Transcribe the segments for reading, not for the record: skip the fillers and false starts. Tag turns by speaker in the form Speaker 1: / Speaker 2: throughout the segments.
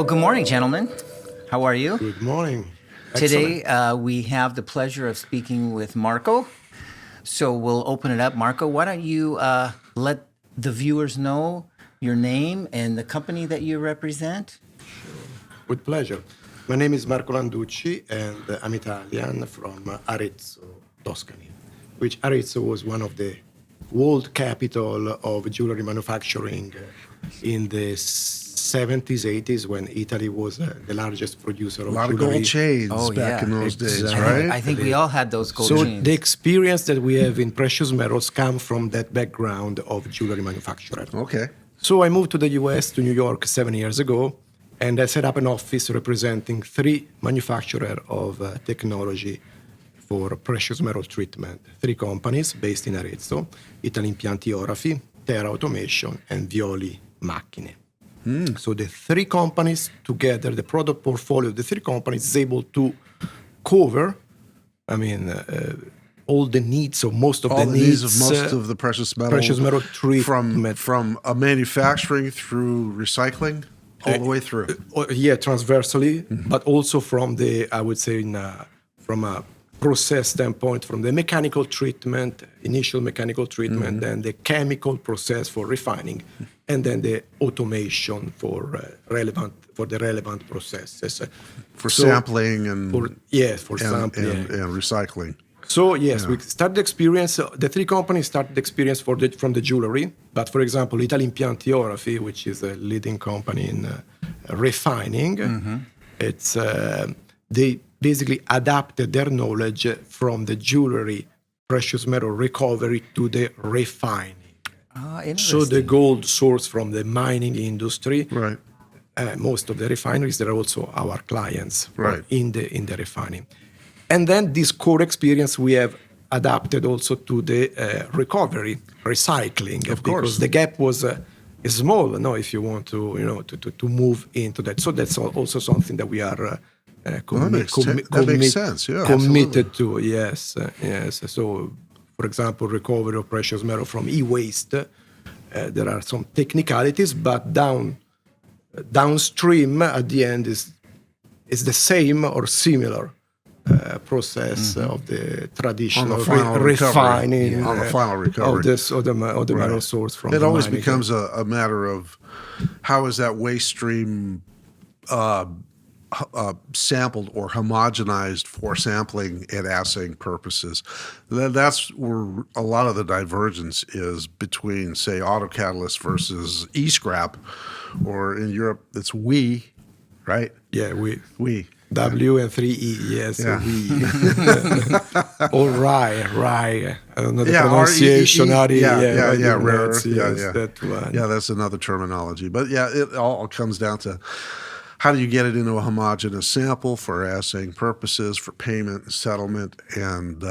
Speaker 1: Well, good morning, gentlemen. How are you?
Speaker 2: Good morning.
Speaker 1: Today, we have the pleasure of speaking with Marco. So we'll open it up. Marco, why don't you let the viewers know your name and the company that you represent?
Speaker 2: With pleasure. My name is Marco Landucci, and I'm Italian from Arezzo, Tuscany, which Arezzo was one of the world capital of jewelry manufacturing in the 70s, 80s, when Italy was the largest producer of
Speaker 3: A lot of
Speaker 2: jewelry.
Speaker 3: gold chains
Speaker 1: Oh,
Speaker 3: back
Speaker 1: yeah.
Speaker 3: in those days,
Speaker 2: Exactly.
Speaker 3: right?
Speaker 1: I think we all had those gold
Speaker 2: So
Speaker 1: chains.
Speaker 2: the experience that we have in precious metals come from that background of jewelry manufacturer.
Speaker 3: Okay.
Speaker 2: So I moved to the US, to New York 7 years ago, and I set up an office representing 3 manufacturers of technology for precious metal treatment. 3 companies based in Arezzo: Italy Impianti Orafi, Terra Automation, and Violi Macchine. So the 3 companies together, the product portfolio of the 3 companies is able to cover, all the needs of most of
Speaker 3: All
Speaker 2: the
Speaker 3: the
Speaker 2: needs
Speaker 3: needs of most of the precious metal
Speaker 2: treatment.
Speaker 3: from manufacturing through recycling all the way through.
Speaker 2: Transversally, but also from the, I would say, from a process standpoint, from the mechanical treatment, initial mechanical treatment, then the chemical process for refining, and then the automation for the relevant processes.
Speaker 3: For sampling and
Speaker 2: sampling
Speaker 3: and recycling.
Speaker 2: So yes, we started the experience. The 3 companies started the experience from the jewelry. But for example, Italy Impianti Orafi, which is a leading company in refining, it's they basically adapted their knowledge from the jewelry precious metal recovery to the refining.
Speaker 1: Interesting.
Speaker 2: So the gold sourced from the mining industry.
Speaker 3: Right.
Speaker 2: Most of the refineries, they're also our clients
Speaker 3: Right.
Speaker 2: in the refining. And then this core experience we have adapted also to the recovery, recycling,
Speaker 3: Of course.
Speaker 2: because the gap was small. If you want to move into that, so that's also something that we are
Speaker 3: that makes sense. Yeah,
Speaker 2: committed to. Yes. So, for example, recovery of precious metal from e-waste. There are some technicalities, but downstream at the end is the same or similar. Process of the traditional refining
Speaker 3: on the final recovery
Speaker 2: of the metal source from
Speaker 3: it
Speaker 2: the
Speaker 3: always
Speaker 2: mining.
Speaker 3: becomes a matter of how is that waste stream sampled or homogenized for sampling and assaying purposes. That's where a lot of the divergence is between, say, autocatalyst versus e-scrap, or in Europe it's WE, right?
Speaker 2: Yeah,
Speaker 3: WE.
Speaker 2: W and 3E, yes.
Speaker 3: Yeah.
Speaker 2: Or rye. I don't know the
Speaker 3: Yeah,
Speaker 2: pronunciation.
Speaker 3: rare.
Speaker 2: Yes, that one.
Speaker 3: Yeah, that's another terminology. But yeah, it all comes down to how do you get it into a homogeneous sample for assaying purposes, for payment and settlement, and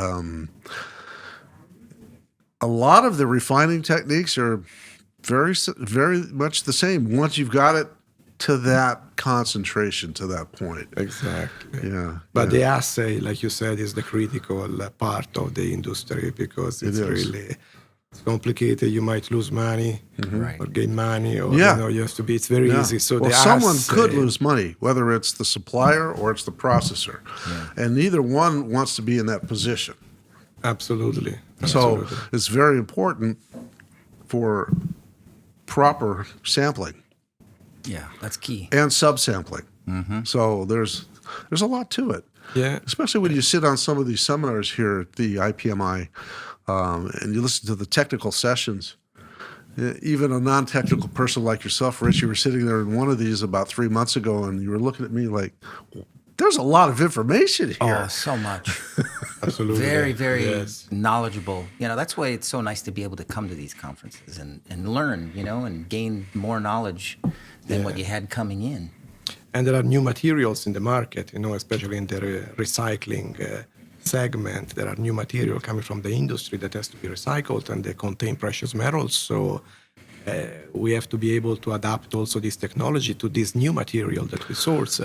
Speaker 3: a lot of the refining techniques are very, very much the same once you've got it to that concentration, to that point.
Speaker 2: Exactly.
Speaker 3: Yeah.
Speaker 2: But the assay, like you said, is the critical part of the industry, because it's really complicated. You might lose money or gain money, or you have to be. It's very easy. So
Speaker 3: someone could lose money, whether it's the supplier or it's the processor, and neither one wants to be in that position.
Speaker 2: Absolutely.
Speaker 3: So it's very important for proper sampling.
Speaker 1: Yeah, that's key.
Speaker 3: And subsampling. So there's a lot to it.
Speaker 2: Yeah.
Speaker 3: Especially when you sit on some of these seminars here at the IPMI and you listen to the technical sessions. Even a non-technical person like yourself, Rich, you were sitting there in one of these about 3 months ago and you were looking at me like, there's a lot of information here.
Speaker 1: Oh, so much.
Speaker 2: Absolutely.
Speaker 1: Very, very knowledgeable. That's why it's so nice to be able to come to these conferences and learn, and gain more knowledge than what you had coming in.
Speaker 2: And there are new materials in the market, especially in the recycling segment. There are new material coming from the industry that has to be recycled, and they contain precious metals. So we have to be able to adapt also this technology to this new material that we source.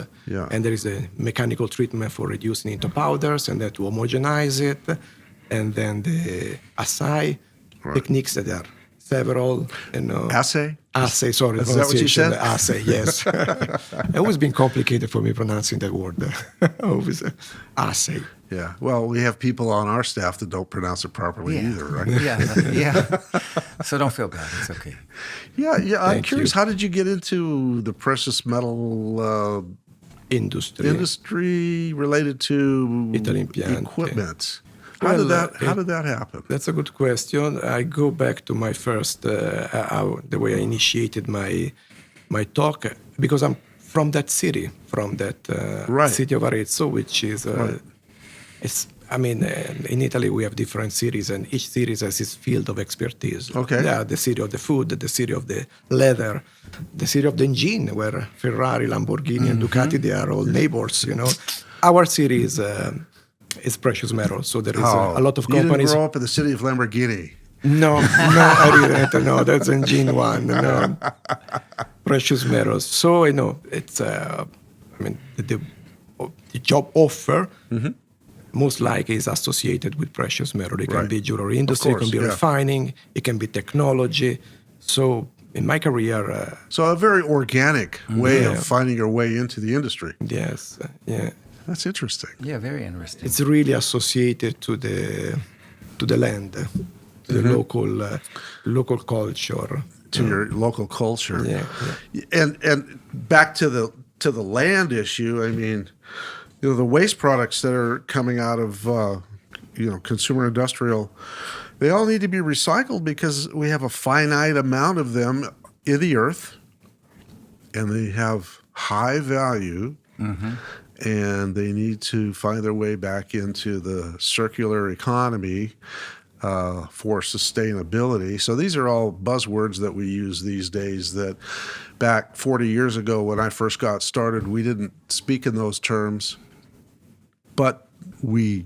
Speaker 2: And there is a mechanical treatment for reducing into powders, and then to homogenize it, and then the assay techniques that are several,
Speaker 3: Assay?
Speaker 2: sorry,
Speaker 3: Is that what you
Speaker 2: pronunciation,
Speaker 3: said?
Speaker 2: assay, yes. It's always been complicated for me pronouncing that word. Always assay.
Speaker 3: Yeah. Well, we have people on our staff that don't pronounce it properly either, right?
Speaker 1: Yeah. So don't feel bad. It's okay.
Speaker 3: Yeah. I'm
Speaker 2: Thank
Speaker 3: curious,
Speaker 2: you.
Speaker 3: how did you get into the precious metal industry related to
Speaker 2: Italimpianti.
Speaker 3: equipment?
Speaker 2: Well,
Speaker 3: How did that happen?
Speaker 2: That's a good question. I go back to my first, the way I initiated my talk, because I'm from that city, from that
Speaker 3: Right.
Speaker 2: city of Arezzo, which is, in Italy we have different cities, and each city has its field of expertise.
Speaker 3: Okay.
Speaker 2: Yeah, the city of the food, the city of the leather, the city of the engine, where Ferrari, Lamborghini, and Ducati, they are all neighbors, Our city is precious metal, so there is a lot of
Speaker 3: You didn't
Speaker 2: companies.
Speaker 3: grow up in the city of Lamborghini.
Speaker 2: No, I didn't. No, that's engine one. No, precious metals. So it's. The job offer most likely is associated with precious metal. It can
Speaker 3: Right.
Speaker 2: be jewelry industry,
Speaker 3: course,
Speaker 2: it can be
Speaker 3: yeah.
Speaker 2: refining, it can be technology. So in my career,
Speaker 3: So a very organic way
Speaker 2: Yeah.
Speaker 3: of finding your way into the industry.
Speaker 2: yes, yeah,
Speaker 3: That's interesting.
Speaker 1: Yeah, very interesting.
Speaker 2: it's really associated to the land, to the local culture.
Speaker 3: To your local culture.
Speaker 2: Yeah,
Speaker 3: And back to the land issue, I mean, the waste products that are coming out of consumer industrial, they all need to be recycled because we have a finite amount of them in the earth, and they have high value, and they need to find their way back into the circular economy for sustainability. So these are all buzzwords that we use these days that back 40 years ago when I first got started, we didn't speak in those terms, but we're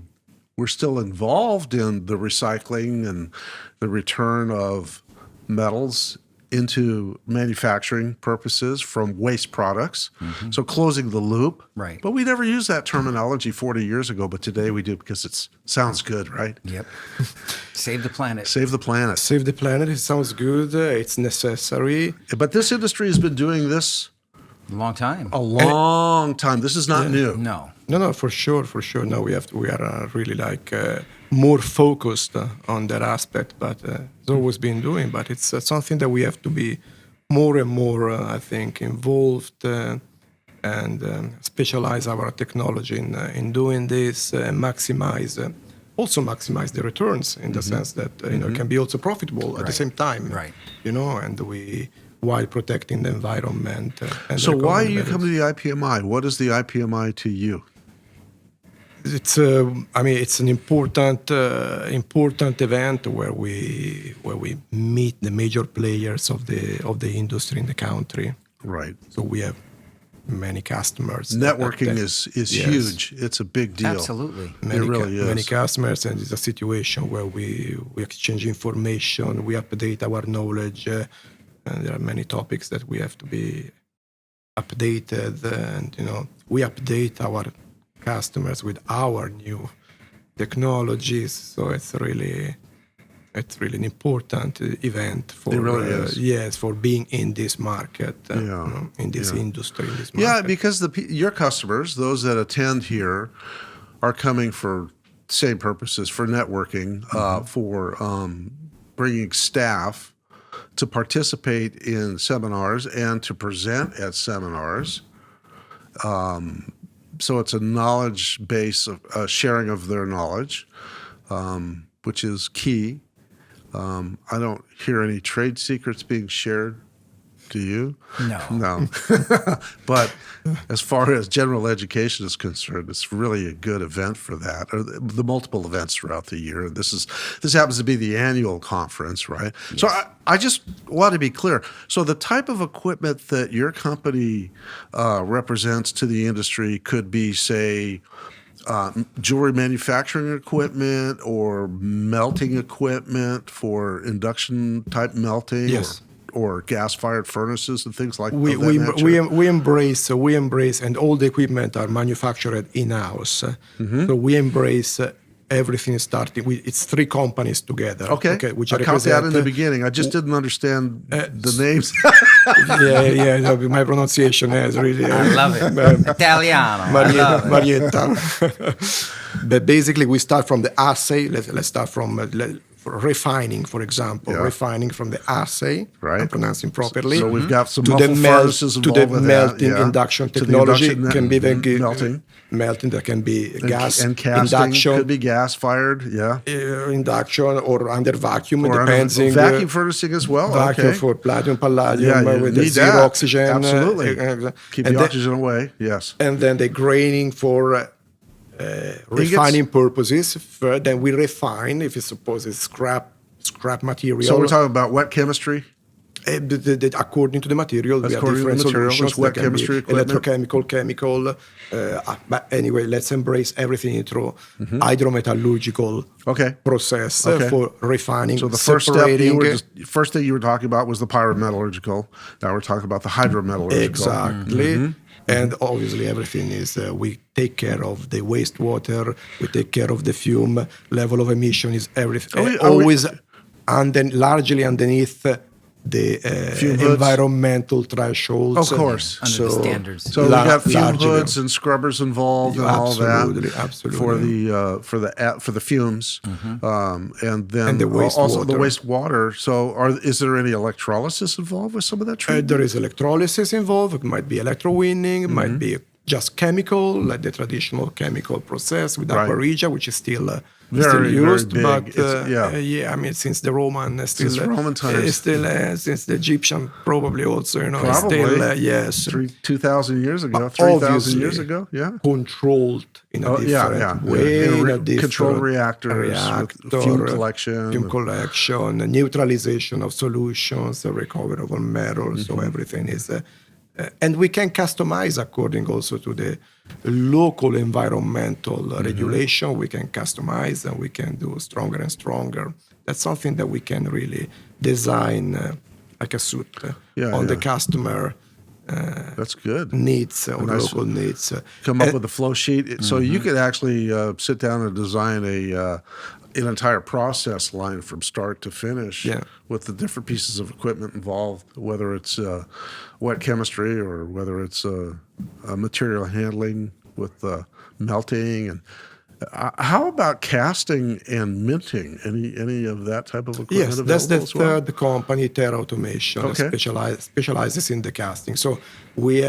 Speaker 3: still involved in the recycling and the return of metals into manufacturing purposes from waste products. So closing the loop.
Speaker 1: Right.
Speaker 3: But we never used that terminology 40 years ago, but today we do because it sounds good, right?
Speaker 1: Yep. Save the planet.
Speaker 3: Save the planet.
Speaker 2: Save the planet. It sounds good. It's necessary.
Speaker 3: But this industry has been doing this
Speaker 1: A long time.
Speaker 3: a long time. This is not new.
Speaker 1: No.
Speaker 2: No, for sure. No, we are really more focused on that aspect, but it's always been doing. But it's something that we have to be more and more, I think, involved and specialize our technology in doing this, maximize the returns in the sense that it can be also profitable at the same time.
Speaker 1: Right.
Speaker 2: And while protecting the environment. And
Speaker 3: So
Speaker 2: the
Speaker 3: why
Speaker 2: economy.
Speaker 3: you come to the IPMI? What is the IPMI to you?
Speaker 2: It's it's an important event where we meet the major players of the industry in the country.
Speaker 3: Right.
Speaker 2: So we have many customers.
Speaker 3: Networking is
Speaker 2: Yes.
Speaker 3: huge. It's a big deal.
Speaker 1: Absolutely.
Speaker 2: Many,
Speaker 3: It really is.
Speaker 2: many customers, and it's a situation where we exchange information, we update our knowledge, and there are many topics that we have to be updated, and we update our customers with our new technologies. So it's really an important event for
Speaker 3: It really is.
Speaker 2: Yes, for being in this market, in this
Speaker 3: Yeah.
Speaker 2: industry, in this
Speaker 3: Yeah,
Speaker 2: market.
Speaker 3: because your customers, those that attend here, are coming for same purposes, for networking, for bringing staff to participate in seminars and to present at seminars. So it's a knowledge base, of sharing of their knowledge, which is key. I don't hear any trade secrets being shared. Do you?
Speaker 1: No.
Speaker 3: No. But as far as general education is concerned, it's really a good event for that, or the multiple events throughout the year. This happens to be the annual conference, right? Yes. So I just want to be clear. So the type of equipment that your company represents to the industry could be, say, jewelry manufacturing equipment or melting equipment for induction type melting.
Speaker 2: Yes.
Speaker 3: Or gas-fired furnaces and things like
Speaker 2: we
Speaker 3: that.
Speaker 2: we embrace, and all the equipment are manufactured in-house. So we embrace everything is starting. It's three companies together.
Speaker 3: Okay.
Speaker 2: Which
Speaker 3: I caught that in the
Speaker 2: represent.
Speaker 3: beginning. I just didn't understand the names.
Speaker 2: No, my pronunciation is really.
Speaker 1: I love it. Italiano. I love it.
Speaker 2: Marietta. But basically, we start from the assay. Let's start from refining, for example.
Speaker 3: Yeah.
Speaker 2: Refining from the assay.
Speaker 3: Right.
Speaker 2: I'm pronouncing properly.
Speaker 3: So we've got some
Speaker 2: to the
Speaker 3: muffle furnaces
Speaker 2: to
Speaker 3: involved
Speaker 2: the
Speaker 3: with that,
Speaker 2: melting
Speaker 3: yeah.
Speaker 2: induction
Speaker 3: To the
Speaker 2: technology
Speaker 3: induction
Speaker 2: can be the
Speaker 3: melting.
Speaker 2: Melting, that can be gas
Speaker 3: And casting
Speaker 2: induction.
Speaker 3: could be gas fired. Yeah.
Speaker 2: Induction or under vacuum,
Speaker 3: Or
Speaker 2: depends.
Speaker 3: vacuum furnacing as well.
Speaker 2: Vacuum
Speaker 3: Okay.
Speaker 2: for platinum, palladium
Speaker 3: Yeah, you
Speaker 2: with the
Speaker 3: need
Speaker 2: zero
Speaker 3: that.
Speaker 2: oxygen.
Speaker 3: Absolutely. Keep
Speaker 2: and
Speaker 3: the
Speaker 2: then-
Speaker 3: oxygen away. Yes.
Speaker 2: and then the graining for refining purposes. Then we refine if it's supposed it's scrap material.
Speaker 3: So we're talking about wet chemistry.
Speaker 2: According to the material, we have
Speaker 3: According to the
Speaker 2: different
Speaker 3: material,
Speaker 2: solutions.
Speaker 3: it's wet
Speaker 2: There can be
Speaker 3: chemistry equipment.
Speaker 2: electrochemical, chemical. But anyway, let's embrace everything through hydrometallurgical
Speaker 3: Okay.
Speaker 2: process
Speaker 3: Okay.
Speaker 2: for refining.
Speaker 3: So the first step, first thing you were talking about was the pyrometallurgical. Now we're talking about the hydrometallurgical.
Speaker 2: Exactly.
Speaker 3: Mm-hmm.
Speaker 2: And obviously, everything is we take care of the wastewater, we take care of the fume level of emission is everything always largely underneath the
Speaker 3: Fume hoods?
Speaker 2: environmental thresholds.
Speaker 3: Of course.
Speaker 1: Under the standards.
Speaker 3: So we got fume
Speaker 2: largely.
Speaker 3: hoods and scrubbers involved and all
Speaker 2: Absolutely,
Speaker 3: that
Speaker 2: absolutely.
Speaker 3: for the fumes, and then
Speaker 2: And the
Speaker 3: also the
Speaker 2: wastewater.
Speaker 3: wastewater. So is there any electrolysis involved with some of that treatment?
Speaker 2: There is electrolysis involved. It might be electrowinning. It might be just chemical, like the traditional chemical process with
Speaker 3: Right.
Speaker 2: aqua regia, which is still
Speaker 3: Very, very
Speaker 2: used.
Speaker 3: big.
Speaker 2: But
Speaker 3: Yeah.
Speaker 2: I mean, since the Roman,
Speaker 3: Since Roman times.
Speaker 2: since the Egyptian, probably also,
Speaker 3: Probably.
Speaker 2: still yes,
Speaker 3: 2,000 years ago,
Speaker 2: But
Speaker 3: 3,000 years
Speaker 2: obviously
Speaker 3: ago. Yeah.
Speaker 2: controlled in a different way,
Speaker 3: In
Speaker 2: in a different
Speaker 3: controlled reactors with fume collection.
Speaker 2: fume collection, neutralization of solutions, recovery of all metals. So everything is. And we can customize according also to the local environmental regulation. We can customize and we can do stronger and stronger. That's something that we can really design like a suit on the customer
Speaker 3: That's good.
Speaker 2: needs or
Speaker 3: nice-
Speaker 2: local needs.
Speaker 3: Come up with a flow sheet. So you could actually sit down and design an entire process line from start to finish with the different pieces of equipment involved, whether it's wet chemistry or whether it's material handling with melting. And how about casting and minting? Any of that type of equipment
Speaker 2: Yes,
Speaker 3: available
Speaker 2: that's the
Speaker 3: as well?
Speaker 2: third company, Terra Automation,
Speaker 3: Okay.
Speaker 2: specializes in the casting. So we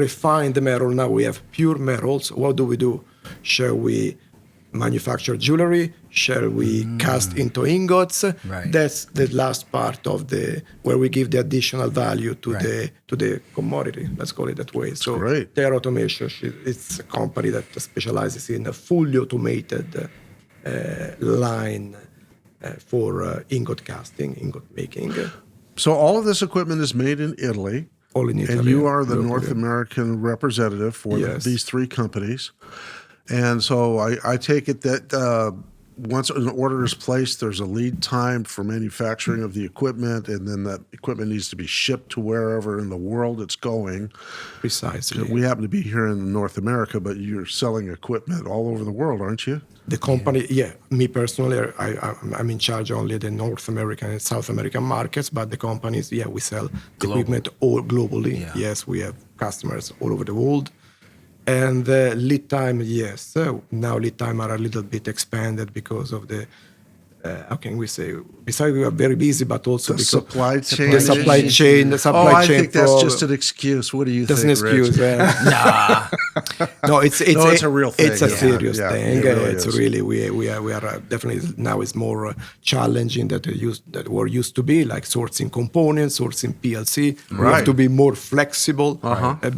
Speaker 2: refine the metal. Now we have pure metals. What do? Shall we manufacture jewelry? Shall we cast into ingots?
Speaker 1: Right.
Speaker 2: That's the last part of where we give the additional value to
Speaker 1: Right.
Speaker 2: the commodity. Let's call it that way. So
Speaker 3: great.
Speaker 2: Terra Automation, it's a company that specializes in a fully automated line for ingot casting, ingot making.
Speaker 3: So all of this equipment is made in Italy.
Speaker 2: All in Italy.
Speaker 3: And you are the
Speaker 2: locally.
Speaker 3: North American representative for
Speaker 2: Yes.
Speaker 3: these three companies. And so I take it that once an order is placed, there's a lead time for manufacturing of the equipment, and then that equipment needs to be shipped to wherever in the world it's going.
Speaker 2: Precisely.
Speaker 3: We happen to be here in North America, but you're selling equipment all over the world, aren't you?
Speaker 2: The company, me personally, I'm in charge only of the North American and South American markets, but the companies, we sell equipment all globally.
Speaker 1: Yeah.
Speaker 2: Yes, we have customers all over the world. And lead time, yes. Now lead time are a little bit expanded because of the, how can we say, besides we are very busy, but also
Speaker 3: The
Speaker 2: because
Speaker 3: supply chain.
Speaker 2: the supply chain, the supply
Speaker 3: I
Speaker 2: chain.
Speaker 3: think that's just an excuse. What do you
Speaker 2: That's an
Speaker 3: think, Rich?
Speaker 2: excuse.
Speaker 1: Nah.
Speaker 2: No, it's
Speaker 3: a real thing.
Speaker 2: It's a
Speaker 3: Yeah.
Speaker 2: serious
Speaker 3: Yeah,
Speaker 2: thing.
Speaker 3: it really
Speaker 2: It's
Speaker 3: is.
Speaker 2: really we are definitely now is more challenging that were used to be, like sourcing components, sourcing PLC. We
Speaker 3: Right.
Speaker 2: have to be more flexible.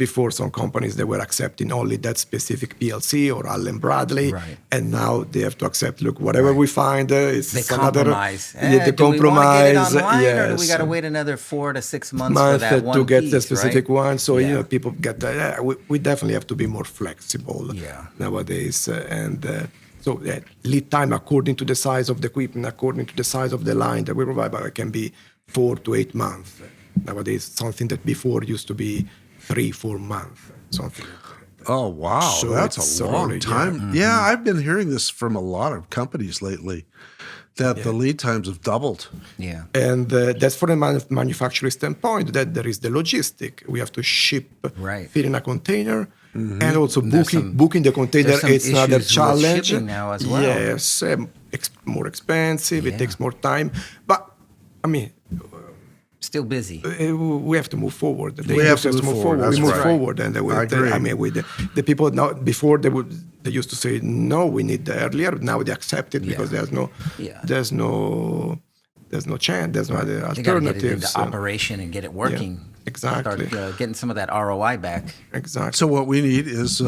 Speaker 2: Before, some companies they were accepting only that specific PLC or Allen Bradley,
Speaker 1: Right.
Speaker 2: and now they have to accept. Look, whatever we find, it's
Speaker 1: They
Speaker 2: another.
Speaker 1: compromise.
Speaker 2: The
Speaker 1: Do we want to get it online, or do we
Speaker 2: yes.
Speaker 1: got to wait another 4 to 6 months for
Speaker 2: Month
Speaker 1: that one
Speaker 2: to get
Speaker 1: piece,
Speaker 2: the specific
Speaker 1: right?
Speaker 2: one. So
Speaker 1: Yeah.
Speaker 2: people get that. We definitely have to be more flexible nowadays, and so lead time according to the size of the equipment, according to the size of the line that we provide, but it can be 4 to 8 months nowadays. Something that before used to be 3-4 months. Something.
Speaker 3: Oh, wow.
Speaker 2: So
Speaker 3: That's
Speaker 2: it's
Speaker 3: a long
Speaker 2: early,
Speaker 3: time. Yeah, I've been hearing this from a lot of companies lately that the lead times have doubled.
Speaker 1: Yeah.
Speaker 2: And that's for a manufacturing standpoint, that there is the logistic. We have to ship,
Speaker 1: Right.
Speaker 2: fit in a container, and also
Speaker 1: There's
Speaker 2: booking the container.
Speaker 1: there's some
Speaker 2: It's another
Speaker 1: issues with
Speaker 2: challenge.
Speaker 1: shipping now as well.
Speaker 2: Yes, more expensive.
Speaker 1: Yeah.
Speaker 2: It takes more time. But I mean,
Speaker 1: Still busy.
Speaker 2: we have to move forward. The
Speaker 3: We have
Speaker 2: industry
Speaker 3: to
Speaker 2: has
Speaker 3: move forward.
Speaker 2: We
Speaker 3: That's
Speaker 2: move
Speaker 3: right.
Speaker 2: forward, and
Speaker 3: I agree.
Speaker 2: mean, with the people now, before they used to say no, we need earlier. Now they accept it because
Speaker 1: Yeah.
Speaker 2: there's no chance, there's no other
Speaker 1: They got to get it
Speaker 2: alternatives.
Speaker 1: into operation and get it working.
Speaker 2: exactly.
Speaker 1: Start getting some of that ROI back.
Speaker 2: Exactly.
Speaker 3: So what we need is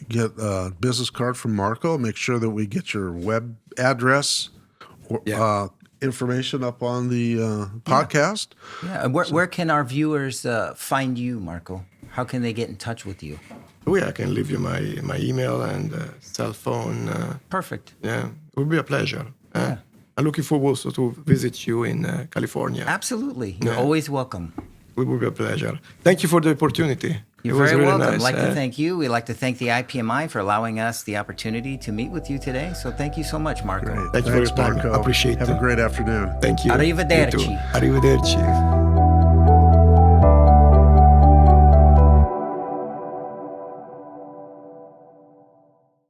Speaker 3: get a business card from Marco. Make sure that we get your web address or information up on the podcast.
Speaker 1: Yeah. And where can our viewers find you, Marco? How can they get in touch with you?
Speaker 2: I can leave you my email and cell phone.
Speaker 1: Perfect.
Speaker 2: Yeah, it would be a pleasure. I'm looking forward also to visit you in California.
Speaker 1: Absolutely. You're
Speaker 2: Yeah.
Speaker 1: always welcome.
Speaker 2: It would be a pleasure. Thank you for the opportunity.
Speaker 1: You're
Speaker 2: it was
Speaker 1: very
Speaker 2: really
Speaker 1: welcome.
Speaker 2: nice.
Speaker 1: I'd like to thank you. We'd like to thank the IPMI for allowing us the opportunity to meet with you today. So thank you so much, Marco.
Speaker 3: Great.
Speaker 2: Thank you for
Speaker 3: Thanks,
Speaker 2: your time.
Speaker 3: Marco.
Speaker 2: Appreciate
Speaker 3: Have
Speaker 2: it.
Speaker 3: a great afternoon.
Speaker 2: Thank you.
Speaker 1: Arrivederci.
Speaker 2: You too. Arrivederci.